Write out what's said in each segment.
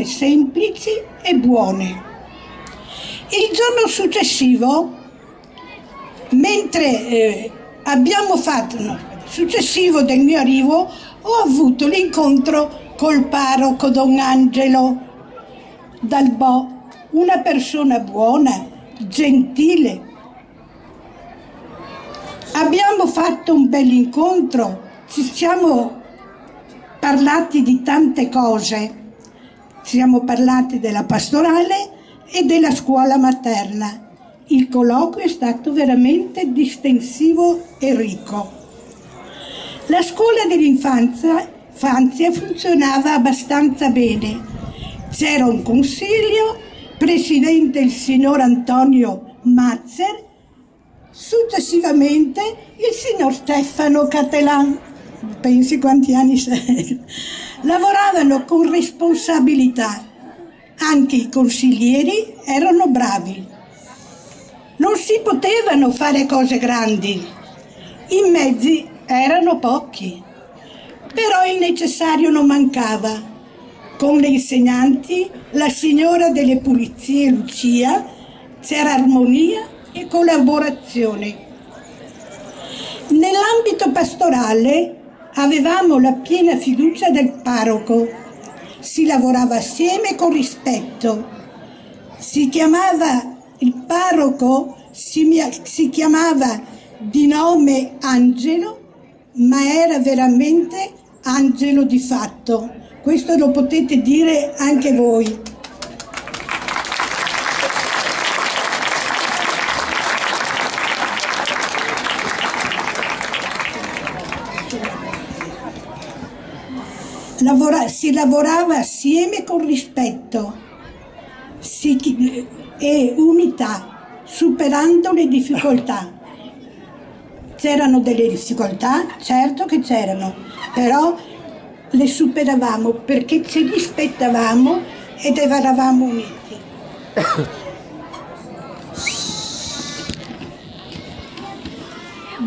semplici e buone. Il giorno successivo, successivo del mio arrivo, ho avuto l'incontro col parroco Don Angelo Dalbò, una persona buona, gentile. Abbiamo fatto un bell'incontro, ci siamo parlati di tante cose, ci siamo parlati della pastorale e della scuola materna. Il colloquio è stato veramente distensivo e ricco. La scuola dell'infanzia funzionava abbastanza bene. C'era un consiglio, presidente il signor Antonio Mazzer, successivamente il signor Stefano Cattelan, pensi quanti anni sei. Lavoravano con responsabilità. Anche i consiglieri erano bravi. Non si potevano fare cose grandi. I mezzi erano pochi. Però il necessario non mancava. Con le insegnanti, la signora delle pulizie Lucia, c'era armonia e collaborazione. Nell'ambito pastorale avevamo la piena fiducia del parroco. Si lavorava assieme con rispetto. Il parroco si chiamava di nome Angelo, ma era veramente Angelo di fatto. Questo lo potete dire anche voi. Si lavorava assieme con rispetto e unità, superando le difficoltà. C'erano delle difficoltà, certo che c'erano, però le superavamo perché ci rispettavamo ed eravamo uniti.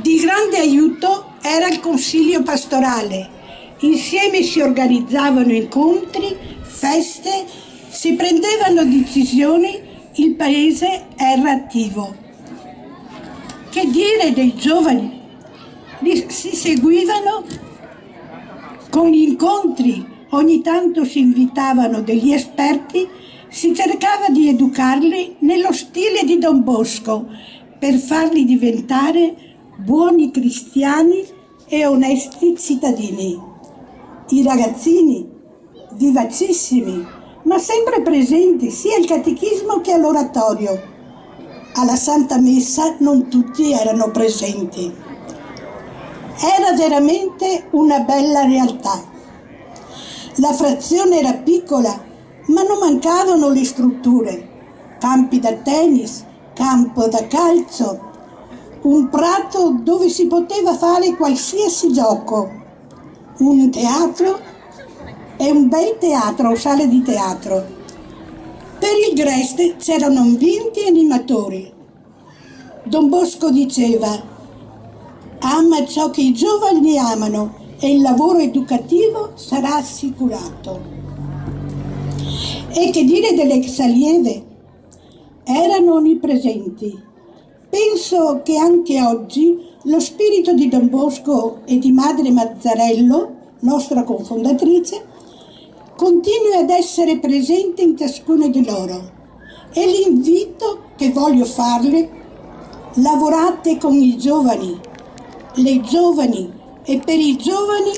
Di grande aiuto era il consiglio pastorale. Insieme si organizzavano incontri, feste, si prendevano decisioni, il paese era attivo. Che dire dei giovani? Si seguivano con gli incontri, ogni tanto si invitavano degli esperti, si cercava di educarli nello stile di Don Bosco per farli diventare buoni cristiani e onesti cittadini. I ragazzini, vivacissimi, ma sempre presenti sia al catechismo che all'oratorio. Alla Santa Messa non tutti erano presenti. Era veramente una bella realtà. La frazione era piccola, ma non mancavano le strutture. Campi da tennis, campo da calcio, un prato dove si poteva fare qualsiasi gioco. Un teatro e un bel teatro, sale di teatro. Per il Greste c'erano 20 animatori. Don Bosco diceva: ama ciò che i giovani amano e il lavoro educativo sarà assicurato. E che dire delle ex allieve? Erano onnipresenti. Penso che anche oggi lo spirito di Don Bosco e di Madre Mazzarello, nostra cofondatrice, continui ad essere presente in ciascuno di loro. E l'invito che voglio farle: lavorate con i giovani, le giovani e per i giovani,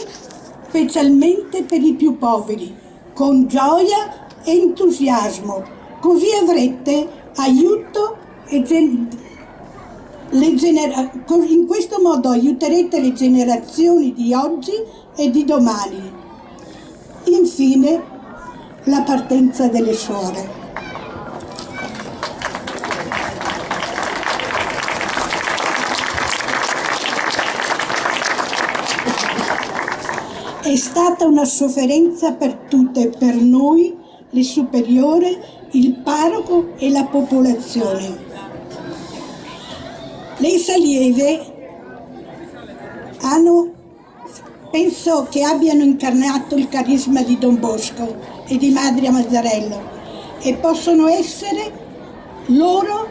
specialmente per i più poveri, con gioia e entusiasmo, così avrete aiuto e in questo modo aiuterete le generazioni di oggi e di domani. Infine, la partenza delle suore. È stata una sofferenza per tutte, per noi, le superiori, il parroco e la popolazione. Le allieve hanno penso che abbiano incarnato il carisma di Don Bosco e di Madre Mazzarello e possono essere loro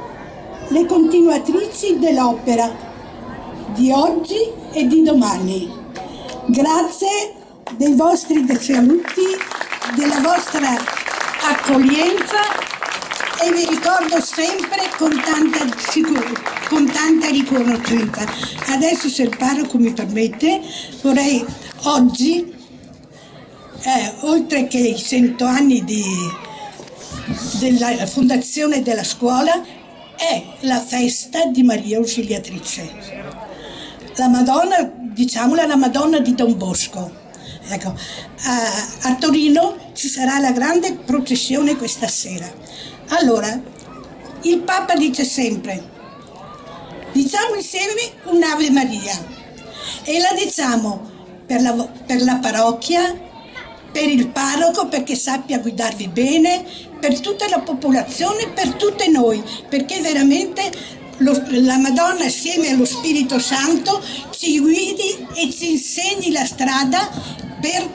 le continuatrici dell'opera di oggi e di domani. Grazie dei vostri saluti, della vostra accoglienza e vi ricordo sempre con tanta riconoscenza. Adesso, se il parroco mi permette, vorrei oggi, oltre che i 100 anni della fondazione della scuola, è la festa di Maria Ausiliatrice. La Madonna, diciamola, la Madonna di Don Bosco. Ecco, a Torino ci sarà la grande processione questa sera. Allora, il Papa dice sempre, diciamo insieme un'Ave Maria e la diciamo per la parrocchia, per il parroco perché sappia guidarvi bene, per tutta la popolazione, per tutte noi, perché veramente la Madonna assieme allo Spirito Santo ci guidi e ci insegni la strada per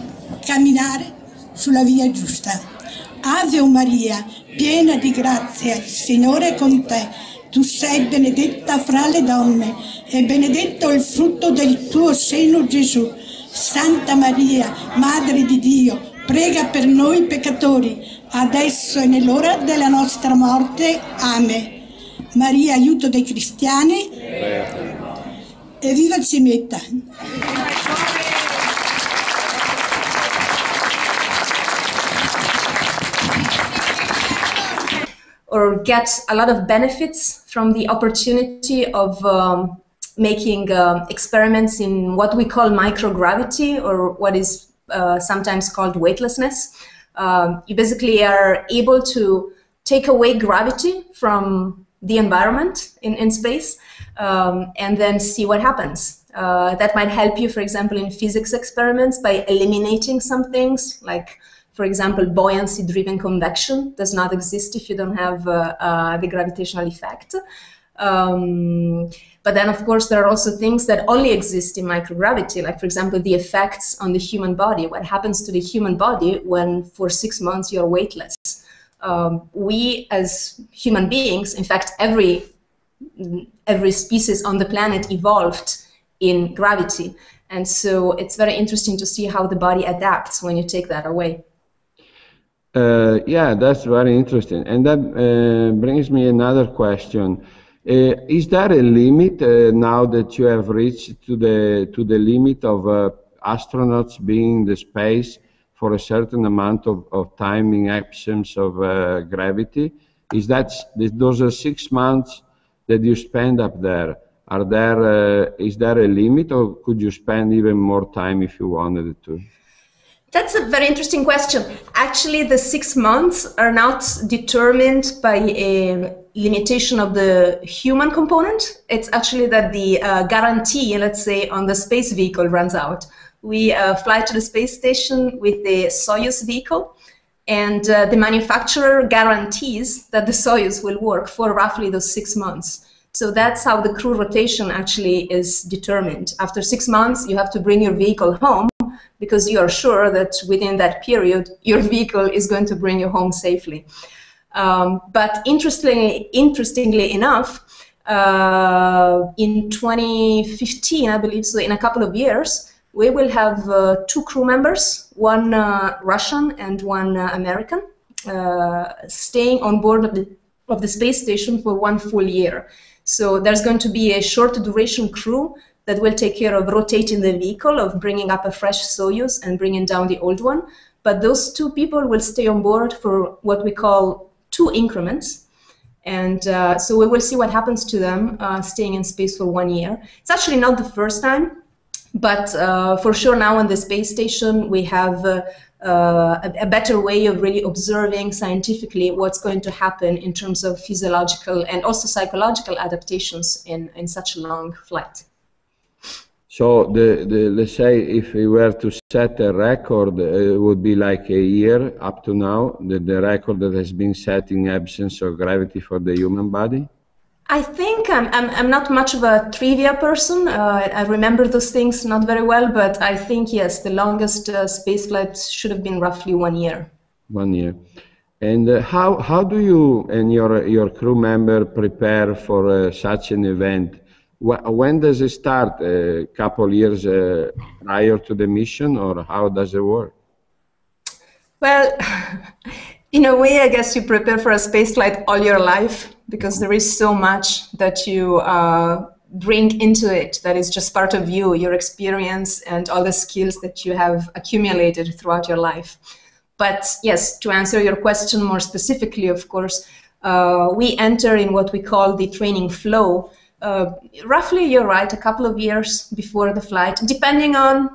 camminare sulla via giusta. Ave Maria, piena di grazia, il Signore è con te. Tu sei benedetta fra le donne e benedetto il frutto del tuo seno, Gesù. Santa Maria, Madre di Dio, prega per noi peccatori, adesso e nell'ora della nostra morte. Amen. Maria, aiuto dei cristiani. E viva Cimetta! Or get a lot of benefits from the opportunity of making experiments in what we call microgravity, or what is sometimes called weightlessness. You basically are able to take away gravity from the environment in space and then see what happens. That might help you, for example, in physics experiments by eliminating some things, like, for example, buoyancy-driven convection does not exist if you don't have the gravitational effect. But then, of course, there are also things that only exist in microgravity, like, for example, the effects on the human body. What happens to the human body when for 6 months you're weightless? We, as human beings, in fact, every species on the planet evolved in gravity. And so it's very interesting to see how the body adapts when you take that away. Yeah, that's very interesting. And that brings me another question. Is there a limit now that you have reached to the limit of astronauts being in the space for a certain amount of time in absence of gravity? Is that those 6 months that you spend up there? Is there a limit, or could you spend even more time if you wanted to? That's a very interesting question. Actually, the 6 months are not determined by a limitation of the human component. It's actually that the guarantee, let's say, on the space vehicle runs out. We fly to the space station with the Soyuz vehicle, and the manufacturer guarantees that the Soyuz will work for roughly those 6 months. So that's how the crew rotation actually is determined. After 6 months, you have to bring your vehicle home, because you are sure that within that period, your vehicle is going to bring you home safely. But interestingly enough, in 2015, I believe, so in a couple of years, we will have 2 crew members, one Russian and one American, staying on board of the space station for 1 full year. So there's going to be a short duration crew that will take care of rotating the vehicle, of bringing up a fresh Soyuz and bringing down the old one. But those 2 people will stay on board for what we call 2 increments. And so we will see what happens to them staying in space for 1 year. It's actually not the first time, but for sure now on the space station we have a better way of really observing scientifically what's going to happen in terms of physiological and also psychological adaptations in such a long flight. So let's say if we were to set a record, it would be like a year up to now, the record that has been set in absence of gravity for the human body? I think I'm not much of a trivia person. I remember those things not very well, but I think, yes, the longest space flight should have been roughly 1 year. 1 year. And how do you and your crew member prepare for such an event? When does it start? A couple years prior to the mission, or how does it work? Well, in a way, I guess you prepare for a space flight all your life, because there is so much that you bring into it that is just part of you, your experience, and all the skills that you have accumulated throughout your life. But yes, to answer your question more specifically, of course, we enter in what we call the training flow. Roughly, you're right, a couple of years before the flight, depending on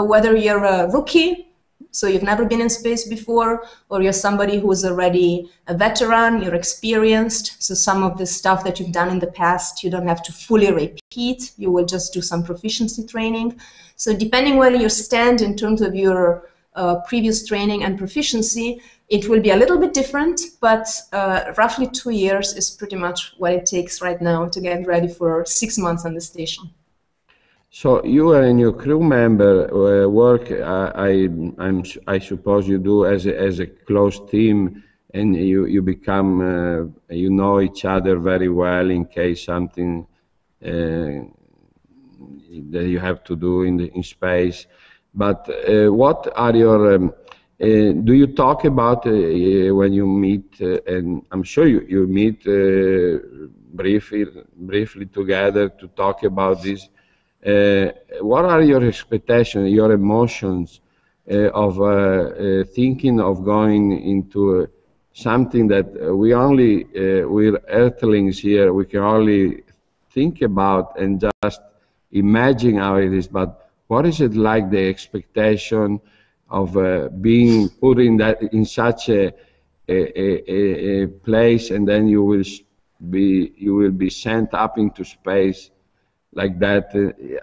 whether you're a rookie, so you've never been in space before, or you're somebody who's already a veteran, you're experienced. So some of the stuff that you've done in the past, you don't have to fully repeat. You will just do some proficiency training. So depending where you stand in terms of your previous training and proficiency, it will be a little bit different, but roughly 2 years is pretty much what it takes right now to get ready for 6 months on the station. So you and your crew member work, I suppose you do as a close team, and you become, you know each other very well in case something that you have to do in space. But what are your, do you talk about when you meet, and I'm sure you meet briefly together to talk about this. What are your expectations, your emotions of thinking of going into something that we're earthlings here, we can only think about and just imagine how it is, but what is it like, the expectation of being put in such a place, and then you will be sent up into space like that?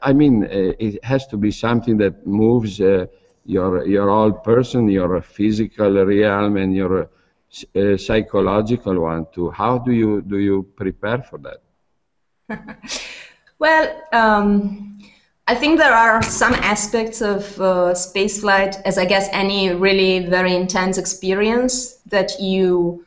I mean, it has to be something that moves your whole person, your physical realm, and your psychological one too. How do you prepare for that? Well, I think there are some aspects of spaceflight, as I guess any really very intense experience, that you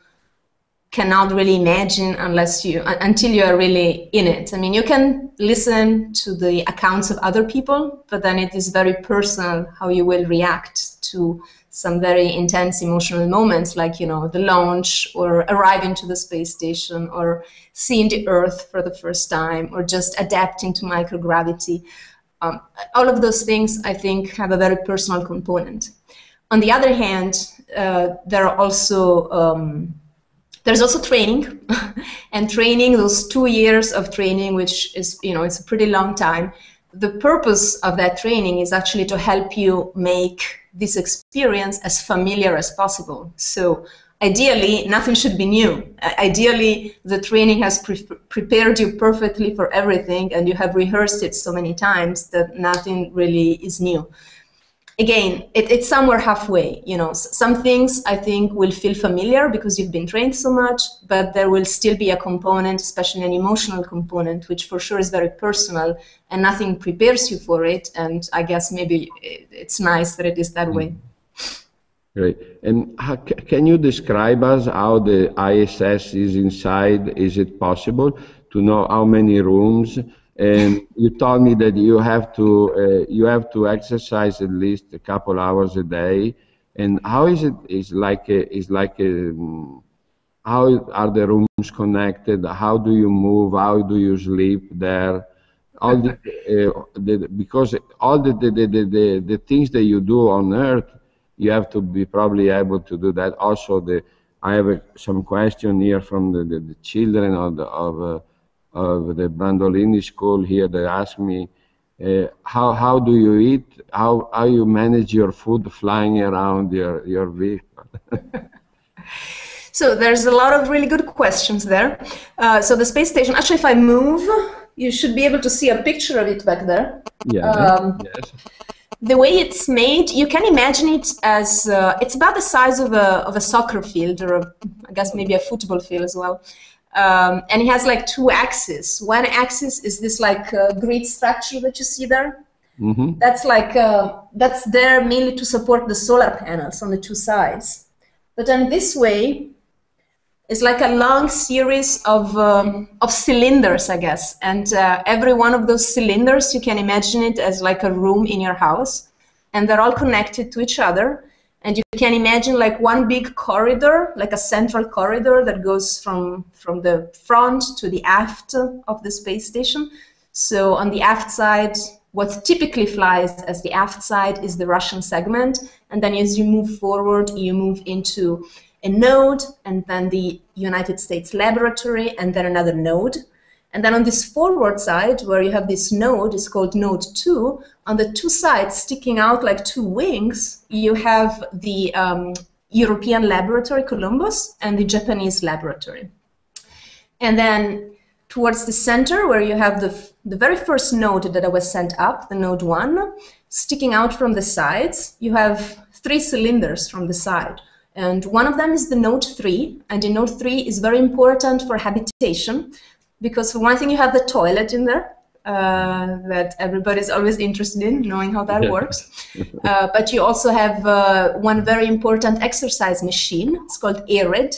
cannot really imagine until you are really in it. I mean, you can listen to the accounts of other people, but then it is very personal how you will react to some very intense emotional moments, like, you know, the launch, or arriving to the space station, or seeing the Earth for the first time, or just adapting to microgravity. All of those things, I think, have a very personal component. On the other hand, there's also training, and training, those 2 years of training, which is, you know, it's a pretty long time. The purpose of that training is actually to help you make this experience as familiar as possible. So ideally, nothing should be new. Ideally, the training has prepared you perfectly for everything, and you have rehearsed it so many times that nothing really is new. Again, it's somewhere halfway. You know, some things I think will feel familiar because you've been trained so much, but there will still be a component, especially an emotional component, which for sure is very personal, and nothing prepares you for it. And I guess maybe it's nice that it is that way. Great. And can you describe us how the ISS is inside? Is it possible to know how many rooms? And you told me that you have to exercise at least a couple hours a day. And how is it? How are the rooms connected? How do you move? How do you sleep there? All because all the things that you do on Earth, you have to be probably able to do that. Also, I have some question here from the children of the Brandolini School here. They ask me, how do you eat? How you manage your food flying around your vehicle? So there's a lot of really good questions there. So the space station, actually, if I move, you should be able to see a picture of it back there. Yeah. Yes. The way it's made, you can imagine it as, it's about the size of a soccer field, or I guess maybe a football field as well. And it has like two axes. One axis is this like grid structure that you see there. Mm-hmm. That's like that's there mainly to support the solar panels on the two sides. But then this way is like a long series of cylinders, I guess. And every one of those cylinders, you can imagine it as like a room in your house, and they're all connected to each other. And you can imagine like one big corridor, like a central corridor that goes from the front to the aft of the space station. So on the aft side, what typically flies as the aft side is the Russian segment. And then as you move forward, you move into a node, and then the United States laboratory, and then another node. And then on this forward side, where you have this node, is called node 2. On the two sides, sticking out like two wings, you have the European laboratory, Columbus, and the Japanese laboratory. And then towards the center, where you have the very first node that was sent up, the node 1, sticking out from the sides, you have 3 cylinders from the side. And one of them is the node 3, and the node 3 is very important for habitation, because for one thing, you have the toilet in there that everybody's always interested in, knowing how that works. But you also have one very important exercise machine. It's called ARID.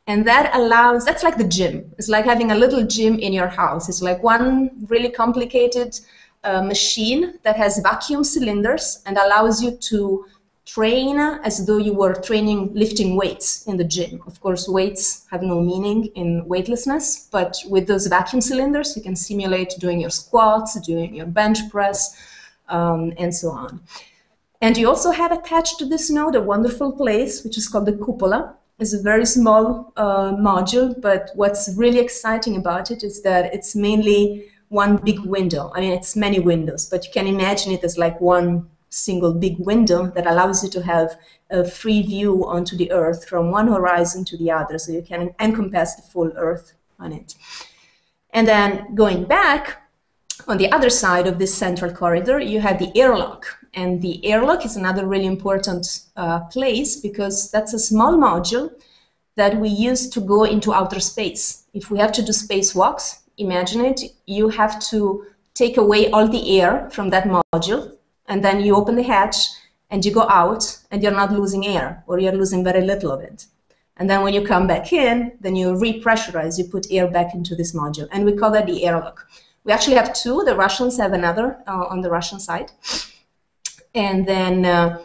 And that allows, that's like the gym. It's like having a little gym in your house. It's like one really complicated machine that has vacuum cylinders and allows you to train as though you were lifting weights in the gym. Of course, weights have no meaning in weightlessness, but with those vacuum cylinders, you can simulate doing your squats, doing your bench press, and so on. And you also have attached to this node a wonderful place, which is called the cupola. It's a very small module, but what's really exciting about it is that it's mainly one big window. I mean, it's many windows, but you can imagine it as like one single big window that allows you to have a free view onto the Earth from one horizon to the other, so you can encompass the full Earth on it. And then going back, on the other side of this central corridor, you have the airlock. And the airlock is another really important place, because that's a small module that we use to go into outer space. If we have to do spacewalks, imagine it, you have to take away all the air from that module, and then you open the hatch and you go out, and you're not losing air, or you're losing very little of it. And then when you come back in, then you repressurize, you put air back into this module, and we call that the airlock. We actually have 2. The Russians have another on the Russian side. And then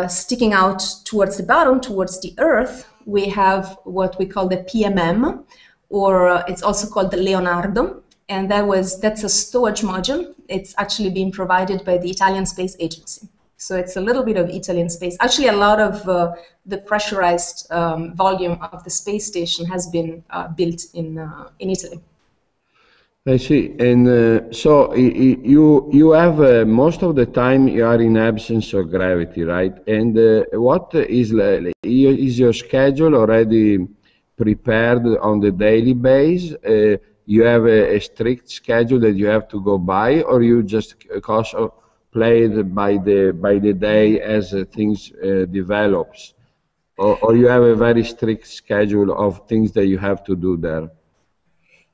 sticking out towards the bottom, towards the Earth, we have what we call the PMM, or it's also called the Leonardo. And that's a stowage module. It's actually being provided by the Italian Space Agency. So it's a little bit of Italian space. Actually, a lot of the pressurized volume of the space station has been built in Italy. I see. And so you have most of the time you are in absence of gravity, right? And what is your schedule already prepared on the daily basis? You have a strict schedule that you have to go by, or you just play it by the day as things develops, or you have a very strict schedule of things that you have to do there?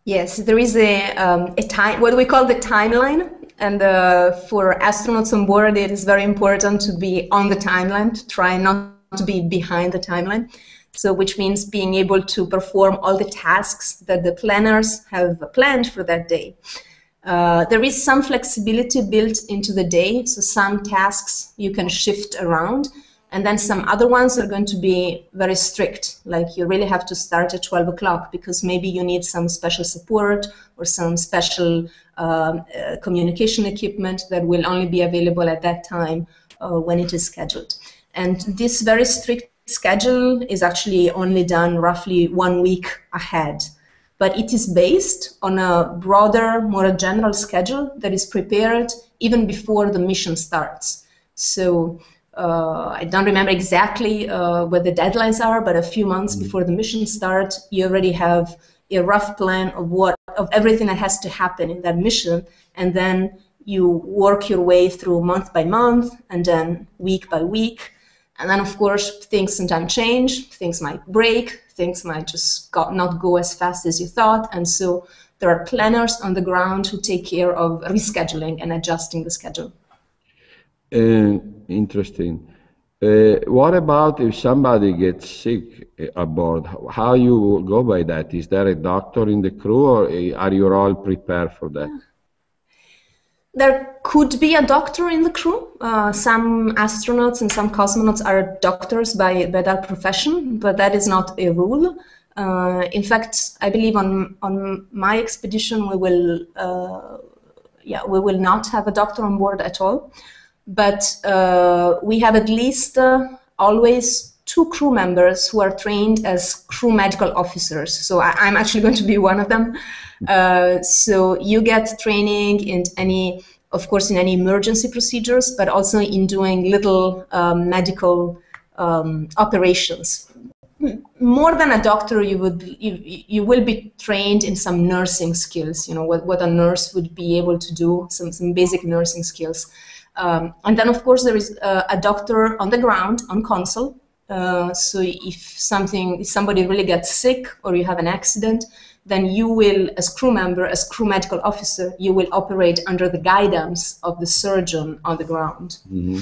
Yes, there is a time, what we call the timeline, and for astronauts on board, it is very important to be on the timeline, to try not to be behind the timeline. So, which means being able to perform all the tasks that the planners have planned for that day. There is some flexibility built into the day, so some tasks you can shift around, and then some other ones are going to be very strict, like you really have to start at 12 o'clock because maybe you need some special support or some special communication equipment that will only be available at that time when it is scheduled. And this very strict schedule is actually only done roughly 1 week ahead. But it is based on a broader, more general schedule that is prepared even before the mission starts. So I don't remember exactly what the deadlines are, but a few months before the mission starts, you already have a rough plan of everything that has to happen in that mission, and then you work your way through month by month, and then week by week. And then, of course, things sometimes change, things might break, things might just not go as fast as you thought. And so there are planners on the ground who take care of rescheduling and adjusting the schedule. Interesting. What about if somebody gets sick aboard? How you go by that? Is there a doctor in the crew, or are you all prepared for that? There could be a doctor in the crew. Some astronauts and some cosmonauts are doctors by that profession, but that is not a rule. In fact, I believe on my expedition we will not have a doctor on board at all. But we have at least always 2 crew members who are trained as crew medical officers. So I'm actually going to be one of them. So you get training in any emergency procedures, but also in doing little medical operations. More than a doctor, you will be trained in some nursing skills. You know what a nurse would be able to do, some basic nursing skills. And then, of course, there is a doctor on the ground on console. So if somebody really gets sick or you have an accident, then you will, as crew member, as crew medical officer, you will operate under the guidance of the surgeon on the ground. Mm-hmm.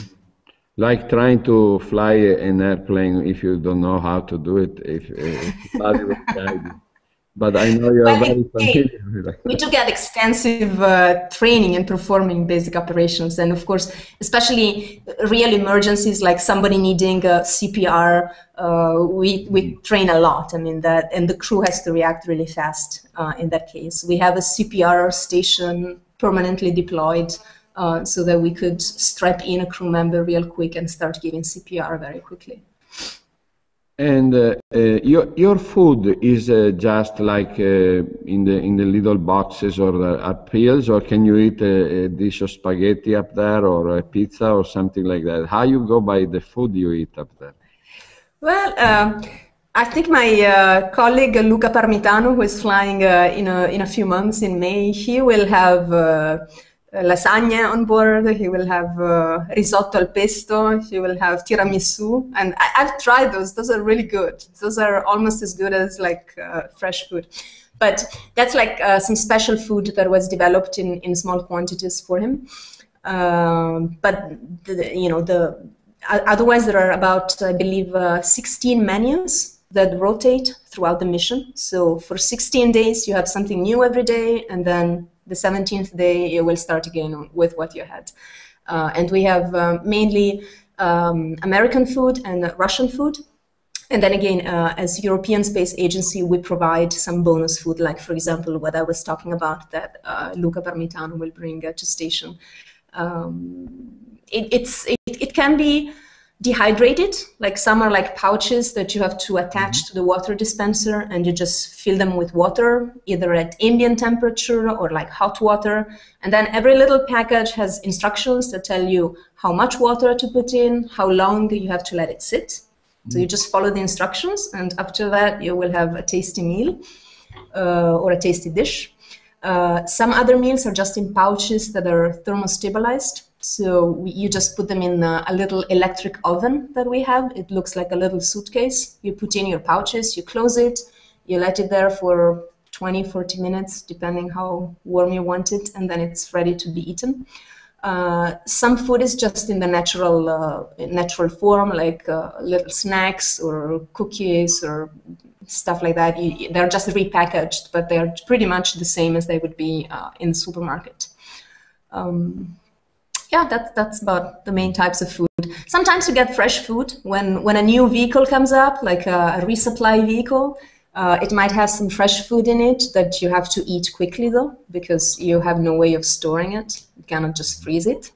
Like trying to fly an airplane if you don't know how to do it, if somebody will guide you. But I know you're very familiar with that. We do get extensive training in performing basic operations. And of course, especially real emergencies like somebody needing CPR, we train a lot. I mean, and the crew has to react really fast in that case. We have a CPR station permanently deployed so that we could strap in a crew member real quick and start giving CPR very quickly. And your food is just like in the little boxes or the pills, or can you eat a dish of spaghetti up there, or a pizza or something like that? How you go by the food you eat up there? Well, I think my colleague Luca Parmitano, who is flying in a few months in May, he will have lasagna on board, he will have risotto al pesto, he will have tiramisu, and I've tried those are really good. Those are almost as good as like fresh food. But that's like some special food that was developed in small quantities for him. But otherwise there are about, I believe, 16 menus that rotate throughout the mission. So for 16 days you have something new every day, and then the 17th day you will start again with what you had. And we have mainly American food and Russian food. And then again, as European Space Agency, we provide some bonus food, like, for example, what I was talking about that Luca Parmitano will bring to station. It can be dehydrated, like some are like pouches that you have to attach to the water dispenser, and you just fill them with water, either at ambient temperature or like hot water. And then every little package has instructions that tell you how much water to put in, how long you have to let it sit. So you just follow the instructions, and after that you will have a tasty meal or a tasty dish. Some other meals are just in pouches that are thermostabilized. So you just put them in a little electric oven that we have. It looks like a little suitcase. You put in your pouches, you close it, you let it there for 20, 40 minutes, depending how warm you want it, and then it's ready to be eaten. Some food is just in the natural form, like little snacks or cookies or stuff like that. They're just repackaged, but they're pretty much the same as they would be in the supermarket. Yeah, that's about the main types of food. Sometimes you get fresh food when a new vehicle comes up, like a resupply vehicle. It might have some fresh food in it that you have to eat quickly, though, because you have no way of storing it. You cannot just freeze it.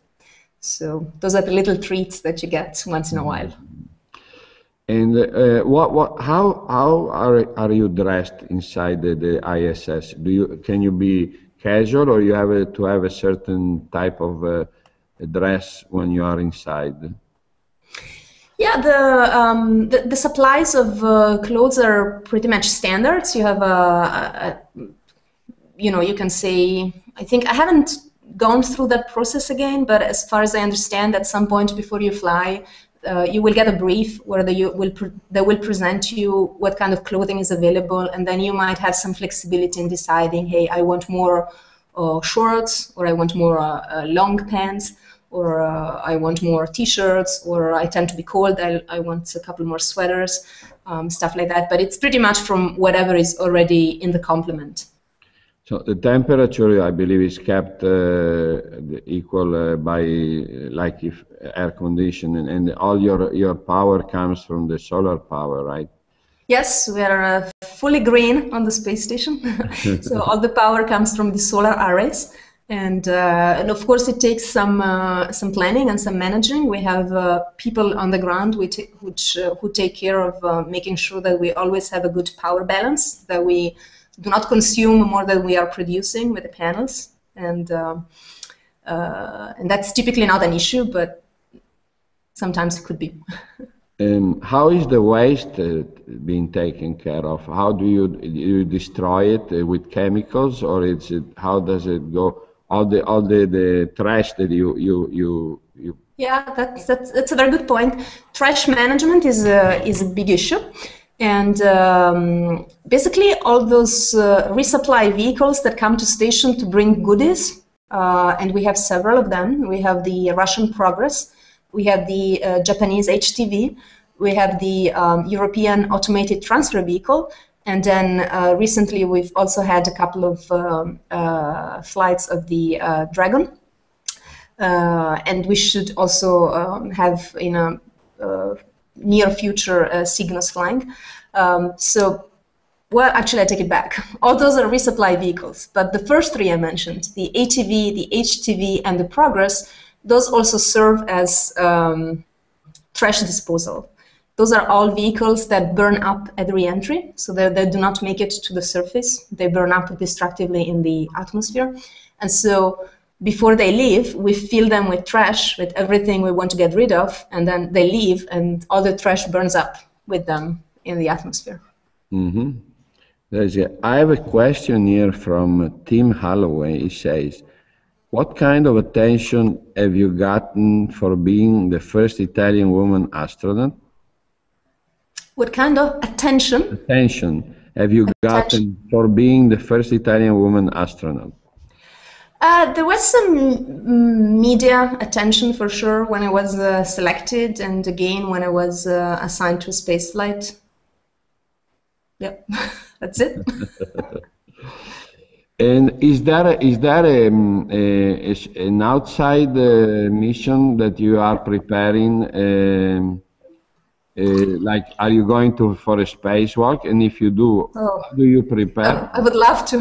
So those are the little treats that you get once in a while. And how are you dressed inside the ISS? Can you be casual, or you have to have a certain type of dress when you are inside? Yeah, the supplies of clothes are pretty much standards. You have you can say, I think I haven't gone through that process again, but as far as I understand, at some point before you fly, you will get a brief where they will present you what kind of clothing is available, and then you might have some flexibility in deciding, hey, I want more shorts, or I want more long pants, or I want more t-shirts, or I tend to be cold, I want a couple more sweaters, stuff like that. But it's pretty much from whatever is already in the complement. So the temperature, I believe, is kept equal by, like, if air conditioning, and all your power comes from the solar power, right? Yes, we are fully green on the space station. So all the power comes from the solar arrays, and of course it takes some planning and some managing. We have people on the ground who take care of making sure that we always have a good power balance, that we do not consume more than we are producing with the panels, and that's typically not an issue, but sometimes it could be. How is the waste being taken care of? How do you destroy it with chemicals, or how does it go? All the trash that you Yeah, that's a very good point. Trash management is a big issue. And basically all those resupply vehicles that come to station to bring goodies, and we have several of them. We have the Russian Progress, we have the Japanese HTV, we have the European Automated Transfer Vehicle, and then recently we've also had a couple of flights of the Dragon. And we should also have in a near future Cygnus flying. Well, actually I take it back. All those are resupply vehicles, but the first three I mentioned, the ATV, the HTV, and the Progress, those also serve as trash disposal. Those are all vehicles that burn up at re-entry, so they do not make it to the surface. They burn up destructively in the atmosphere. And so before they leave, we fill them with trash, with everything we want to get rid of, and then they leave, and all the trash burns up with them in the atmosphere. Mm-hmm. I have a question here from Tim Holloway. He says, what kind of attention have you gotten for being the first Italian woman astronaut? What kind of attention? Attention have you gotten for being the first Italian woman astronaut? There was some media attention for sure when I was selected, and again when I was assigned to a space flight. Yep, that's it. And is there an outside mission that you are preparing? Like, are you going for a spacewalk? And if you do, how do you prepare? I would love to.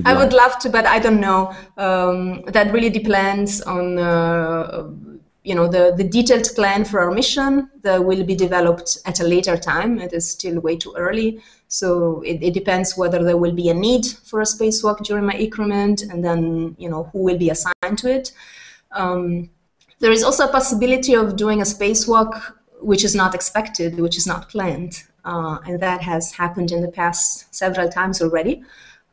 I would love to, but I don't know. That really depends on the detailed plan for our mission that will be developed at a later time. It is still way too early, so it depends whether there will be a need for a spacewalk during my increment, and then who will be assigned to it. There is also a possibility of doing a spacewalk which is not expected, which is not planned, and that has happened in the past several times already.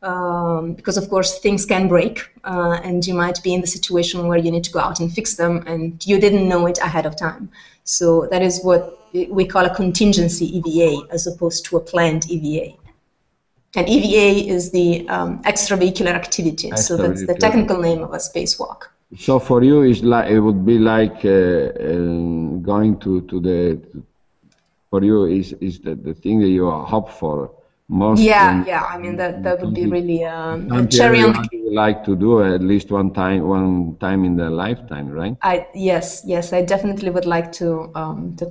Because of course things can break, and you might be in the situation where you need to go out and fix them, and you didn't know it ahead of time. So that is what we call a contingency EVA, as opposed to a planned EVA. And EVA is the extravehicular activity, so that's the technical name of a spacewalk. So for you, it would be like going to the. For you, is the thing that you hope for most. Yeah. I mean that would be really a cherry on the cake. You like to do at least one time in their lifetime, right? Yes, I definitely would like to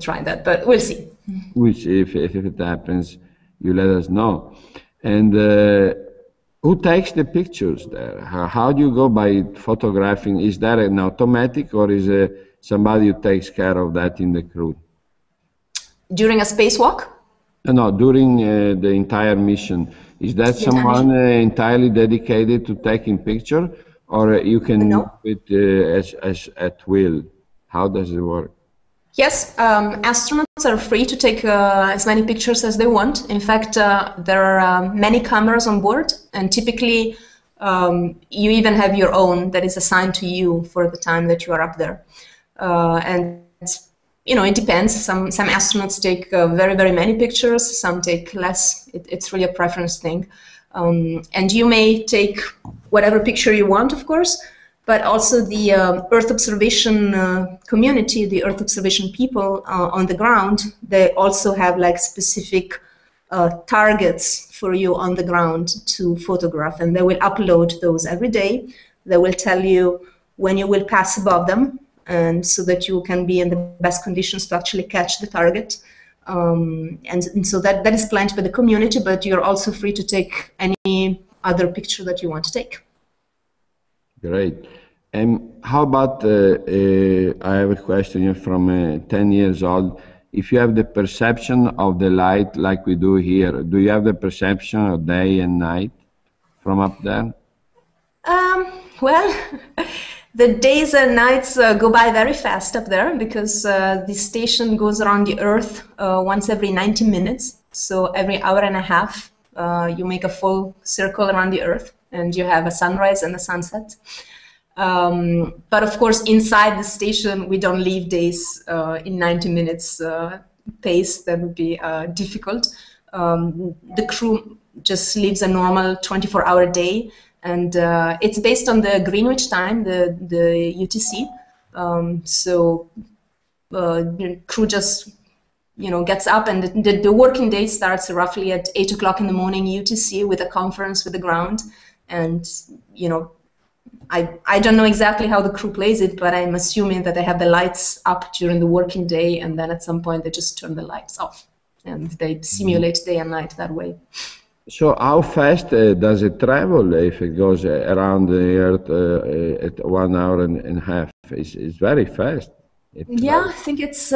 try that, but we'll see. Which, if it happens, you let us know. And who takes the pictures there? How do you go by photographing? Is that an automatic, or is somebody who takes care of that in the crew? During a spacewalk? No, during the entire mission. Is that someone entirely dedicated to taking picture, or you can do it as at will? How does it work? Yes, astronauts are free to take as many pictures as they want. In fact, there are many cameras on board, and typically you even have your own that is assigned to you for the time that you are up there. And it depends. Some astronauts take very, very many pictures. Some take less. It's really a preference thing. And you may take whatever picture you want, of course, but also the Earth observation community, the Earth observation people on the ground, they also have like specific targets for you on the ground to photograph, and they will upload those every day. They will tell you when you will pass above them, and so that you can be in the best conditions to actually catch the target. And so that is planned by the community, but you're also free to take any other picture that you want to take. Great. And how about, I have a question from 10 years old. If you have the perception of the light like we do here, do you have the perception of day and night from up there? Well, the days and nights go by very fast up there, because the station goes around the Earth once every 90 minutes. So every hour and a half, you make a full circle around the Earth, and you have a sunrise and a sunset. But of course, inside the station, we don't leave days in 90 minutes pace. That would be difficult. The crew just lives a normal 24-hour day. And it's based on the Greenwich time, the UTC. So the crew just, gets up, and the working day starts roughly at 8 o'clock in the morning UTC with a conference with the ground. And, I don't know exactly how the crew plays it, but I'm assuming that they have the lights up during the working day, and then at some point they just turn the lights off, and they simulate day and night that way. So how fast does it travel if it goes around the Earth at 1 hour and a half? It's very fast. I think it's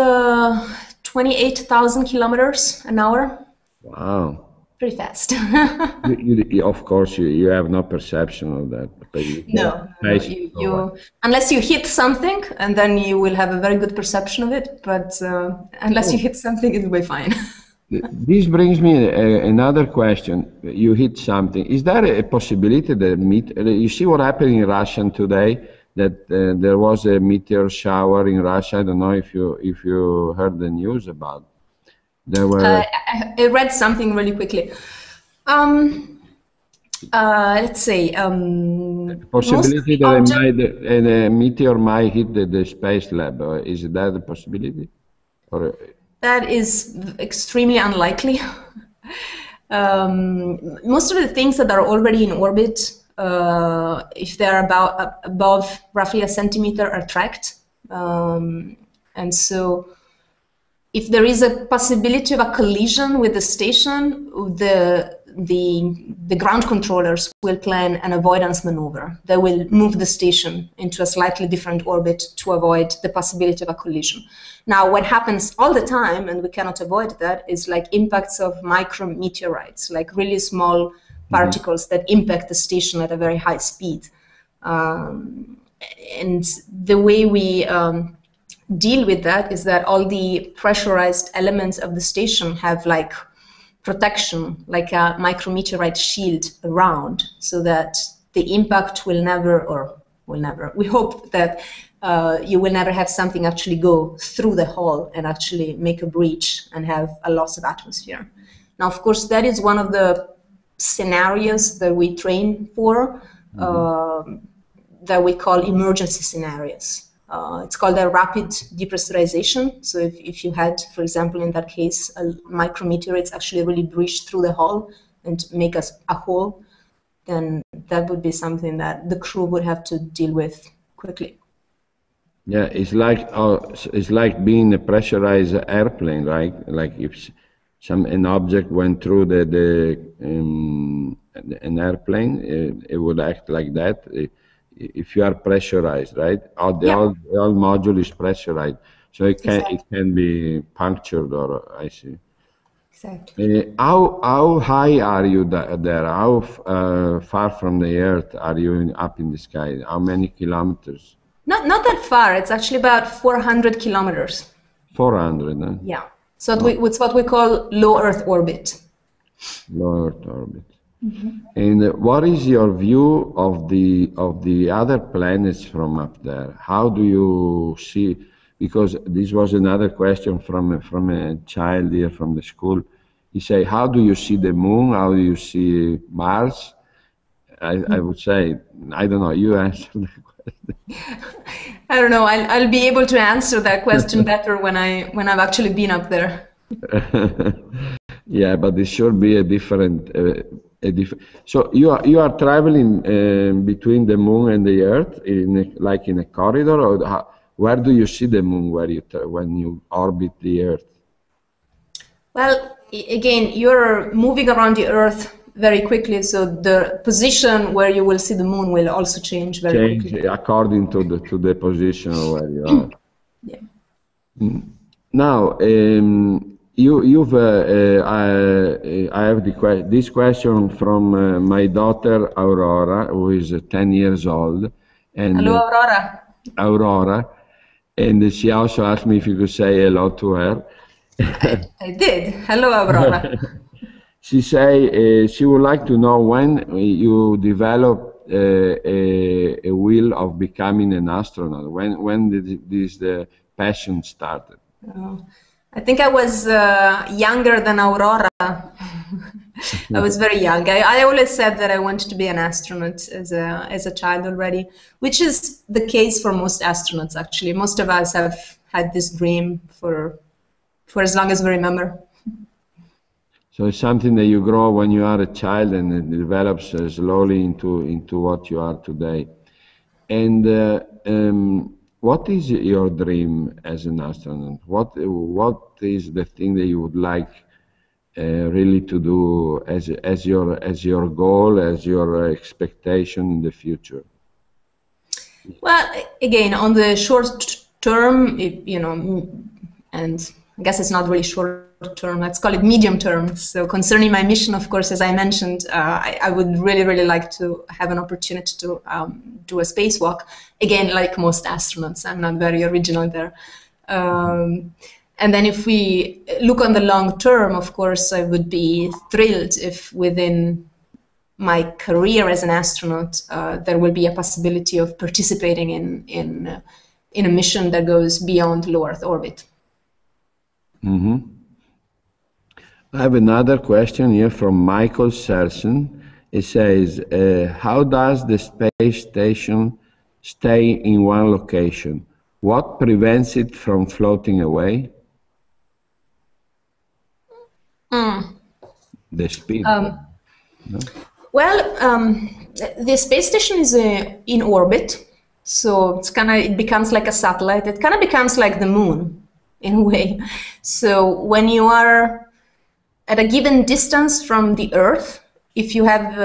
28,000 kilometers an hour. Wow. Pretty fast. Of course, you have no perception of that. No, unless you hit something, and then you will have a very good perception of it. But unless you hit something, it will be fine. This brings me another question. You hit something. Is there a possibility that you see what happened in Russia today? That there was a meteor shower in Russia. I don't know if you heard the news about. There were. I read something really quickly. Let's say. Possibility that a meteor might hit the space lab. Is that a possibility? Or that is extremely unlikely. Most of the things that are already in orbit, if they're above roughly a centimeter, are tracked. And so if there is a possibility of a collision with the station, the ground controllers will plan an avoidance maneuver. They will move the station into a slightly different orbit to avoid the possibility of a collision. Now, what happens all the time, and we cannot avoid that, is like impacts of micrometeorites, like really small particles that impact the station at a very high speed. And the way we deal with that is that all the pressurized elements of the station have like protection, like a micrometeorite shield around, so that the impact will never, we hope that you will never have something actually go through the hull and actually make a breach and have a loss of atmosphere. Now, of course, that is one of the scenarios that we train for, that we call emergency scenarios. It's called a rapid depressurization. So if you had, for example, in that case, a micrometeorites actually really breach through the hull and make us a hole, then that would be something that the crew would have to deal with quickly. Yeah, it's like being a pressurized airplane, right? Like if an object went through an airplane, it would act like that. If you are pressurized, right? All module is pressurized, so it can be punctured, or I see. Exactly. How high are you there? How far from the Earth are you up in the sky? How many kilometers? Not that far. It's actually about 400 kilometers. 400, huh? Yeah. So it's what we call low Earth orbit. Low Earth orbit. And what is your view of the other planets from up there? How do you see? because this was another question from a child here from the school. He say, how do you see the moon? How do you see Mars? I would say, I don't know, you answer the question. I don't know. I'll be able to answer that question better when I've actually been up there. Yeah, but it should be a different. So you are traveling between the moon and the Earth like in a corridor, or where do you see the moon when you orbit the Earth? Well, again, you're moving around the Earth very quickly, so the position where you will see the moon will also change very quickly. According to the position where you are. Yeah. Now, I have this question from my daughter Aurora, who is 10 years old. And, hello, Aurora. Aurora, and she also asked me if you could say hello to her. I did. Hello, Aurora. She say she would like to know when you developed a will of becoming an astronaut. When did the passion started? I think I was younger than Aurora. I was very young. I always said that I wanted to be an astronaut as a child already, which is the case for most astronauts, actually. Most of us have had this dream for as long as we remember. So it's something that you grow when you are a child, and it develops slowly into what you are today. And what is your dream as an astronaut? What is the thing that you would like really to do as your goal, as your expectation in the future? Well, again, on the short term, and I guess it's not really short term, let's call it medium term. So concerning my mission, of course, as I mentioned, I would really, really like to have an opportunity to do a spacewalk. Again, like most astronauts, I'm not very original there. And then if we look on the long term, of course, I would be thrilled if within my career as an astronaut, there will be a possibility of participating in a mission that goes beyond low Earth orbit. Mm-hmm. I have another question here from Michael Serson. It says, how does the space station stay in one location? What prevents it from floating away? The speed. No? Well, the space station is in orbit, so it becomes like a satellite. It kind of becomes like the moon in a way. So when you are at a given distance from the Earth, if you have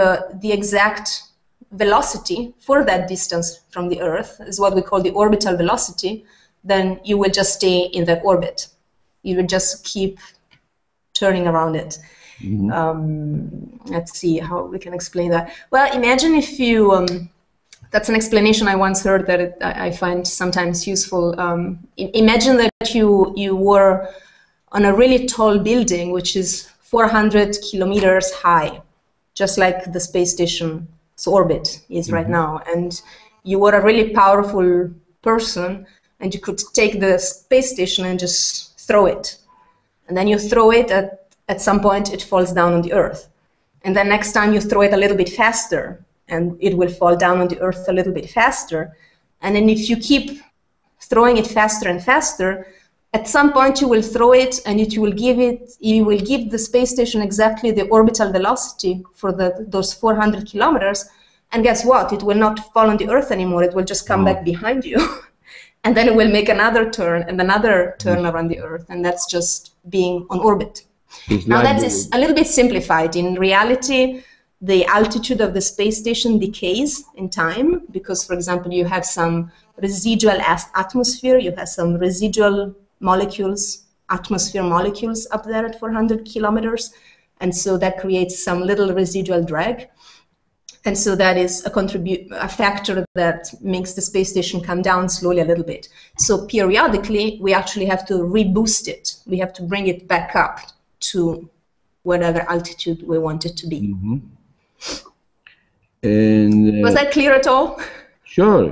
the exact velocity for that distance from the Earth, is what we call the orbital velocity, then you will just stay in that orbit. You will just keep turning around it. Mm-hmm. Let's see how we can explain that. Well, imagine if you, that's an explanation I once heard that I find sometimes useful. Imagine that you were on a really tall building, which is 400 kilometers high, just like the space station's orbit is right now. And you were a really powerful person, and you could take the space station and just throw it. And then you throw it, at some point it falls down on the Earth. And then next time you throw it a little bit faster, and it will fall down on the Earth a little bit faster. And then if you keep throwing it faster and faster, at some point you will throw it, and you will give the space station exactly the orbital velocity for those 400 kilometers. And guess what? It will not fall on the Earth anymore. It will just come back behind you. And then it will make another turn and another turn around the Earth. And that's just being on orbit. Now that is a little bit simplified. In reality, the altitude of the space station decays in time because, for example, you have some residual atmosphere, you have some residual molecules, atmosphere molecules up there at 400 kilometers. And so that creates some little residual drag. And so that is a factor that makes the space station come down slowly a little bit. So periodically, we actually have to reboost it. We have to bring it back up to whatever altitude we want it to be. Mm-hmm. And was that clear at all? Sure.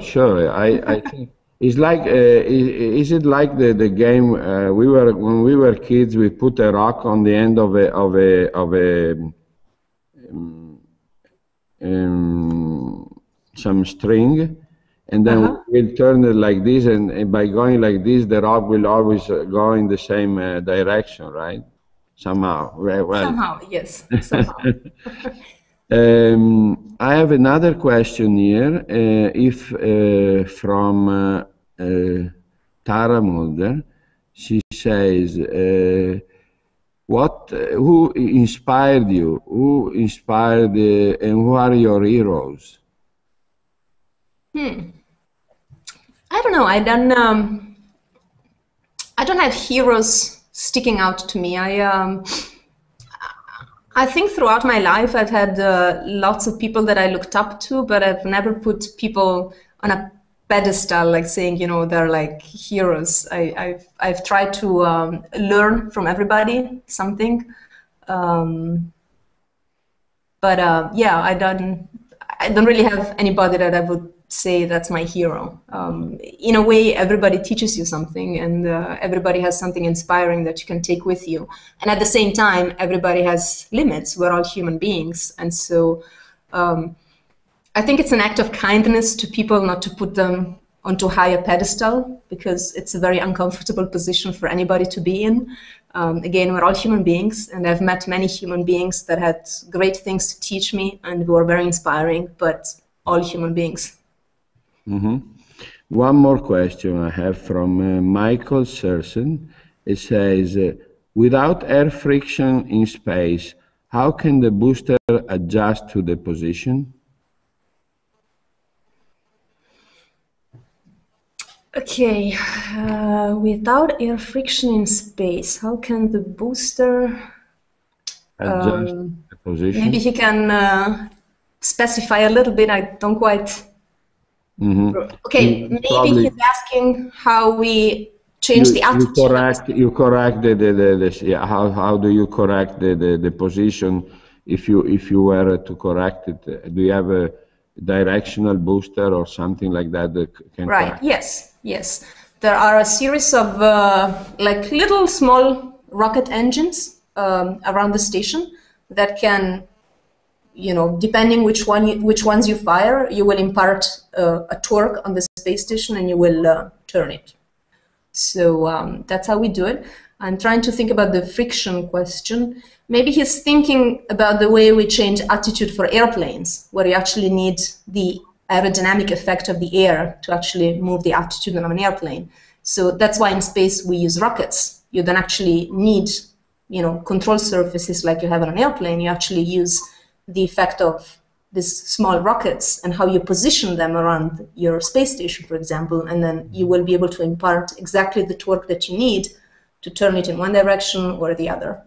I think It's like, is it like the game we were when we were kids? We put a rock on the end of a some string, and then we'll turn it like this, and by going like this, the rock will always go in the same direction, right? Somehow. Well, Somehow, yes. Somehow. I have another question here. If from Tara Mulder, she says, who inspired you? Who inspired, and who are your heroes? I don't know. I don't have heroes sticking out to me. I think throughout my life I've had lots of people that I looked up to, but I've never put people on a pedestal, like saying, you know, they're like heroes. I've tried to learn from everybody something, but yeah, I don't really have anybody that I would say that's my hero. In a way, everybody teaches you something, and everybody has something inspiring that you can take with you. And at the same time, everybody has limits. We're all human beings. And so I think it's an act of kindness to people not to put them onto a higher pedestal, because it's a very uncomfortable position for anybody to be in. Again, we're all human beings, and I've met many human beings that had great things to teach me and who are very inspiring, but all human beings. One more question I have from Michael Serson. It says, without air friction in space, how can the booster adjust to the position? Okay, without air friction in space, how can the booster adjust the position? Maybe he can specify a little bit. I don't quite. Okay, maybe he's asking how we change the altitude. You correct how do you correct the position if you were to correct it? Do you have a directional booster or something like that can correct? Yes. There are a series of like little small rocket engines around the station that can, you know, depending which ones you fire, you will impart a torque on the space station and you will turn it. So that's how we do it. I'm trying to think about the friction question. Maybe he's thinking about the way we change attitude for airplanes, where you actually need the aerodynamic effect of the air to actually move the attitude of an airplane. So that's why in space we use rockets. You don't actually need, you know, control surfaces like you have on an airplane. You actually use the effect of these small rockets and how you position them around your space station, for example, and then you will be able to impart exactly the torque that you need to turn it in one direction or the other.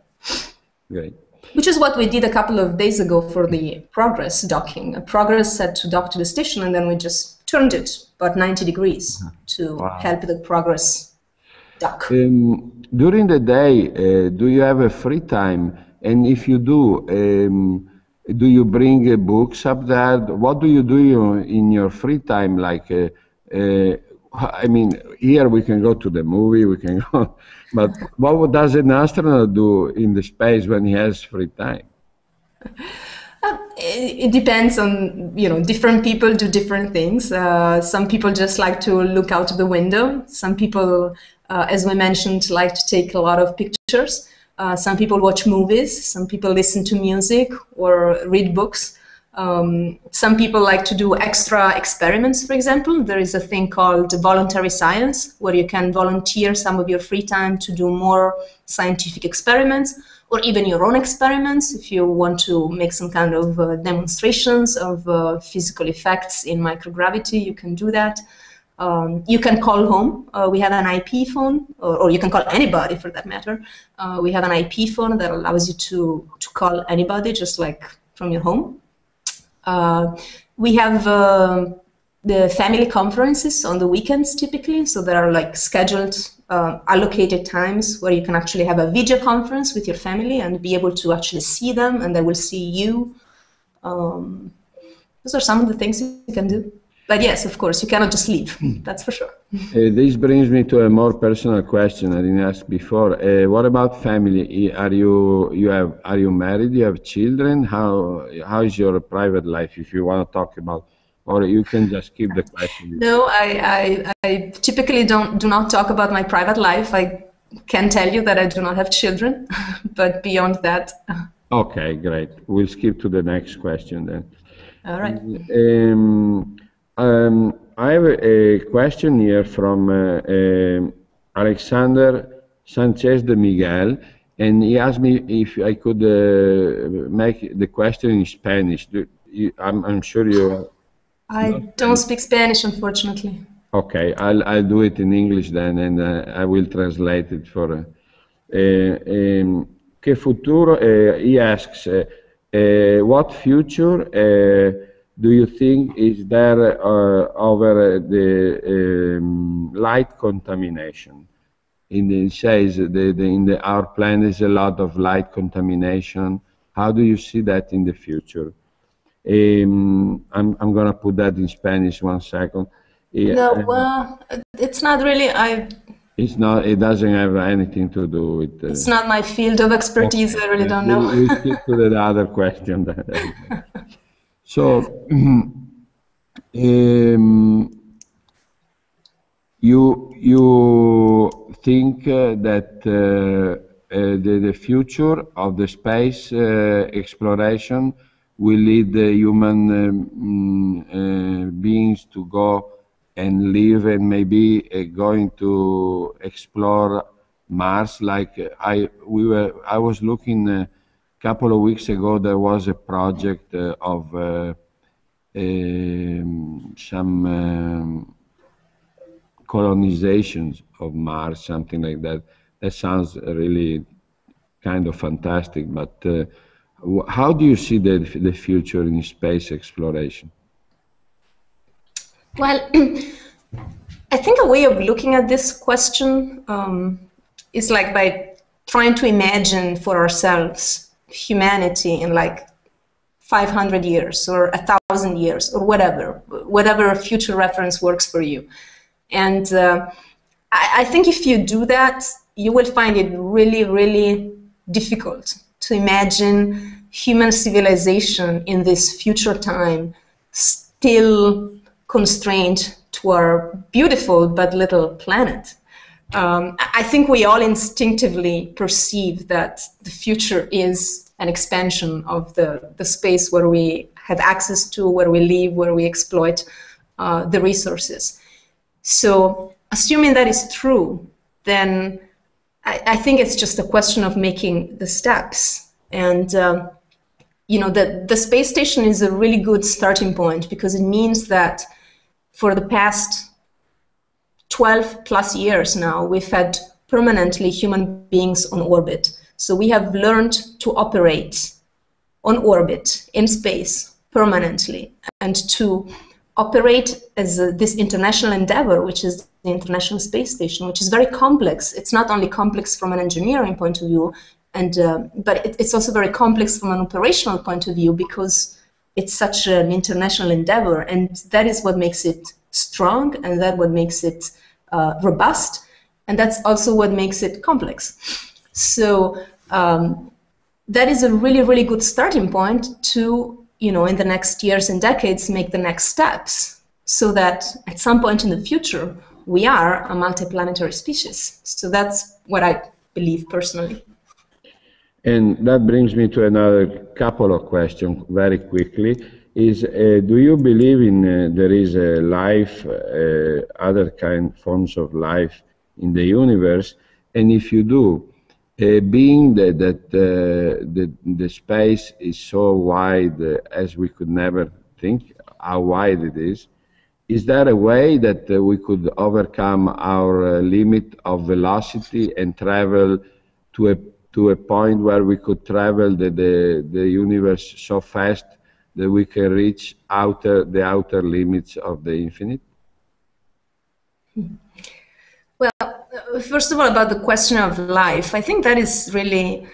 Great. Which is what we did a couple of days ago for the Progress docking. Progress had to dock to the station, and then we just turned it about 90 degrees to help the Progress dock. During the day, do you have a free time? And if you do you bring books up there? What do you do in your free time? Like, I mean, here we can go to the movie, we can go, but what does an astronaut do in the space when he has free time? It depends on, you know, different people do different things. Some people just like to look out of the window. Some people, as we mentioned, like to take a lot of pictures. Some people watch movies, some people listen to music or read books. Some people like to do extra experiments, for example. There is a thing called voluntary science, where you can volunteer some of your free time to do more scientific experiments, or even your own experiments. If you want to make some kind of demonstrations of physical effects in microgravity, you can do that. You can call home. We have an IP phone, or you can call anybody for that matter. We have an IP phone that allows you to call anybody, just like from your home. We have the family conferences on the weekends typically, so there are like scheduled, allocated times where you can actually have a video conference with your family and be able to actually see them, and they will see you. Those are some of the things you can do. But yes, of course, you cannot just leave. That's for sure. This brings me to a more personal question I didn't ask before. What about family? Are you married? You have children? How is your private life? If you want to talk about, or you can just keep the question. No, I typically do not talk about my private life. I can tell you that I do not have children, but beyond that. Okay, great. We'll skip to the next question then. All right. I have a question here from Alexander Sanchez de Miguel, and he asked me if I could make the question in Spanish. I'm sure you. I don't speak Spanish, unfortunately. Okay, I'll do it in English then, and I will translate it for. Che futuro? He asks, what future do you think is there over the light contamination? It says our planet is a lot of light contamination. How do you see that in the future? I'm going to put that in Spanish 1 second. No, it's not really. It's not. It doesn't have anything to do with. It's not my field of expertise. Okay. I really don't know. We skip to the other question. So, you think that the future of the space exploration will lead the human beings to go and live and maybe going to explore Mars? Like I was looking a couple of weeks ago. There was a project of some colonizations of Mars, something like that. That sounds really kind of fantastic. But how do you see the future in space exploration? Well, I think a way of looking at this question is like by trying to imagine for ourselves humanity in like 500 years or 1,000 years or whatever future reference works for you. And I think if you do that, you will find it really, really difficult to imagine human civilization in this future time still constrained to our beautiful but little planet. I think we all instinctively perceive that the future is an expansion of the space where we have access to, where we live, where we exploit the resources. So assuming that is true, then I think it's just a question of making the steps. And you know, the space station is a really good starting point because it means that for the past 12 plus years now, we've had permanently human beings on orbit. So we have learned to operate on orbit in space permanently and to operate as this international endeavor, which is the International Space Station, which is very complex. It's not only complex from an engineering point of view, but it's also very complex from an operational point of view because it's such an international endeavor, and that is what makes it strong, and that what makes it robust, and that's also what makes it complex. So that is a really, really good starting point to, you know, in the next years and decades, make the next steps so that at some point in the future, we are a multiplanetary species. So that's what I believe personally. And that brings me to another couple of questions very quickly. Do you believe in there is a life, other forms of life in the universe? And if you do, being that the space is so wide as we could never think how wide it is there a way that we could overcome our limit of velocity and travel to a point where we could travel the universe so fast that we can reach the outer limits of the infinite? Well, first of all, about the question of life, I think that is really,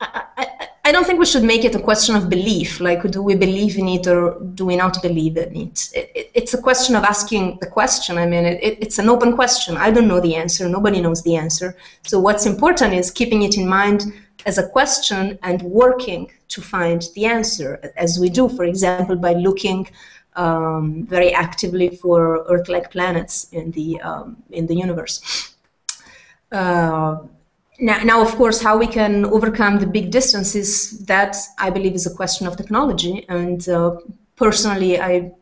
I I don't think we should make it a question of belief, like do we believe in it or do we not believe in it? It's a question of asking the question. I mean, it's an open question. I don't know the answer. Nobody knows the answer. So what's important is keeping it in mind as a question and working to find the answer, as we do, for example, by looking very actively for Earth-like planets in the universe. Now, of course, how we can overcome the big distances, that I believe is a question of technology. And personally, I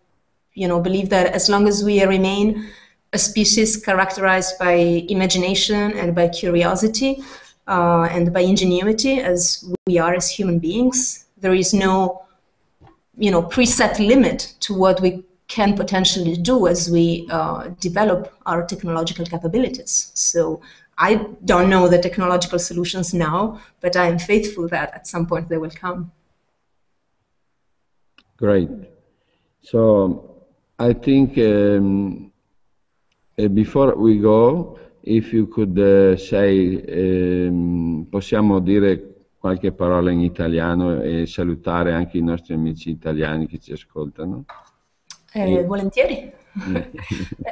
believe that as long as we remain a species characterized by imagination and by curiosity and by ingenuity, as we are as human beings, there is no preset limit to what we can potentially do as we develop our technological capabilities. So I don't know the technological solutions now, but I am faithful that at some point they will come. Great. So I think before we go, if you could say, possiamo dire qualche parola in italiano e salutare anche i nostri amici italiani che ci ascoltano? Volentieri.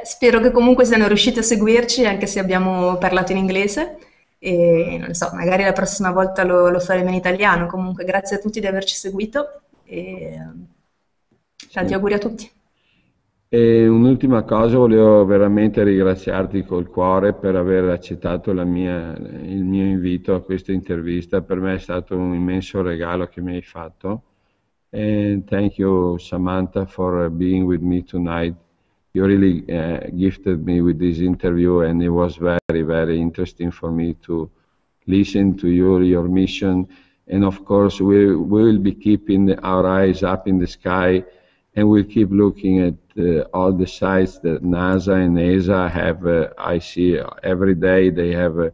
Spero che comunque siano riusciti a seguirci anche se abbiamo parlato in inglese e non so, magari la prossima volta lo faremo in italiano. Comunque grazie a tutti di averci seguito e tanti auguri a tutti. E un'ultima cosa, volevo veramente ringraziarti col cuore per aver accettato il mio invito a questa intervista. Per me è stato un immenso regalo che mi hai fatto. And thank you, Samantha, for being with me tonight. You really gifted me with this interview, and it was very, very interesting for me to listen to your mission. And of course, we will be keeping our eyes up in the sky, and we'll keep looking at all the sites that NASA and ESA have. I see every day they have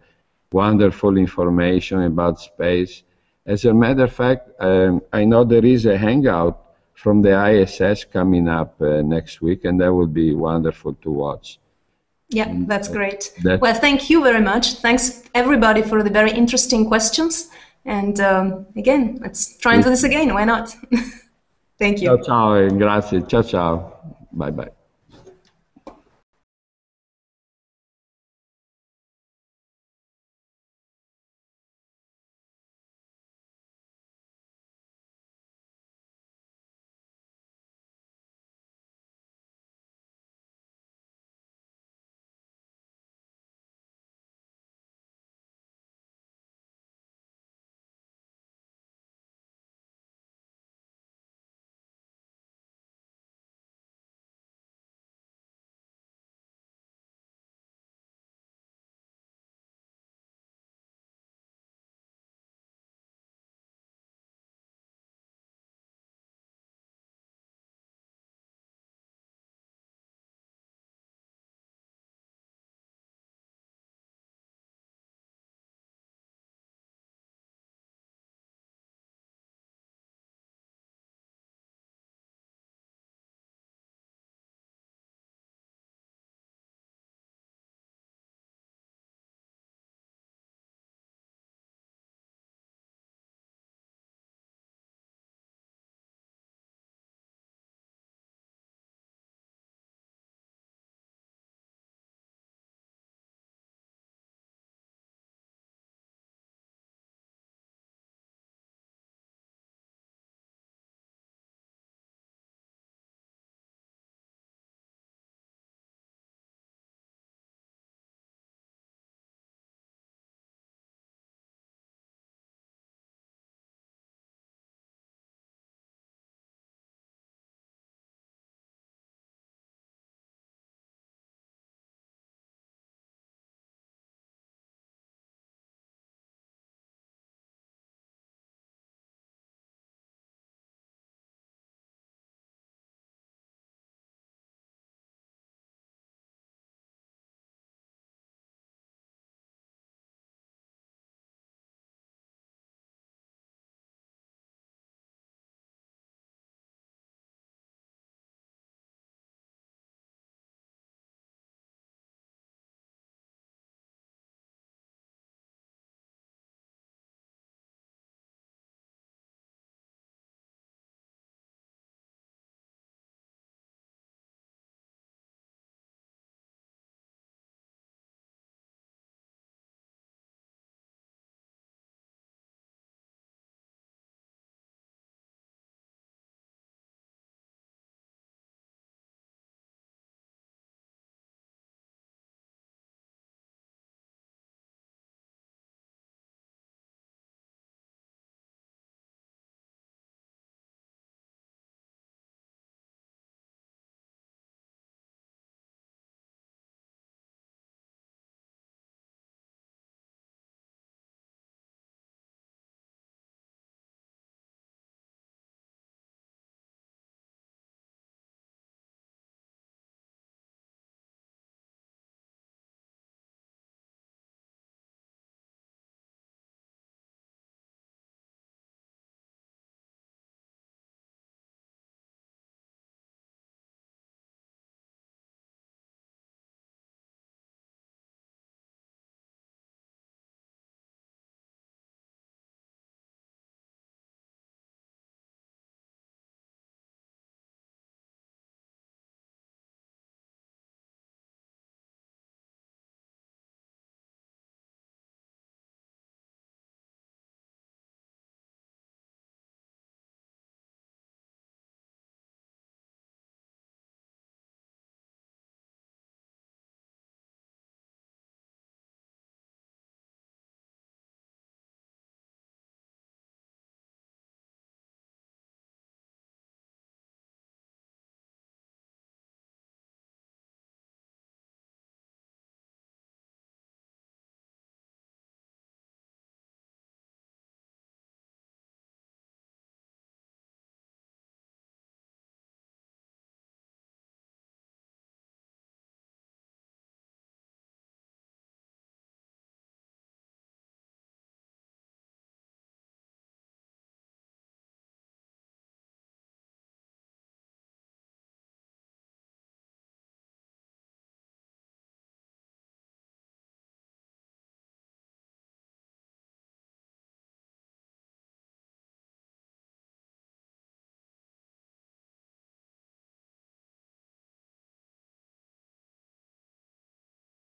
wonderful information about space. As a matter of fact, I know there is a hangout from the ISS coming up next week, and that will be wonderful to watch. Yeah, that's great. Well, thank you very much. Thanks, everybody, for the very interesting questions. And again, let's try and do this again. Why not? Thank you. Ciao, ciao, grazie. Ciao, ciao. Bye, bye.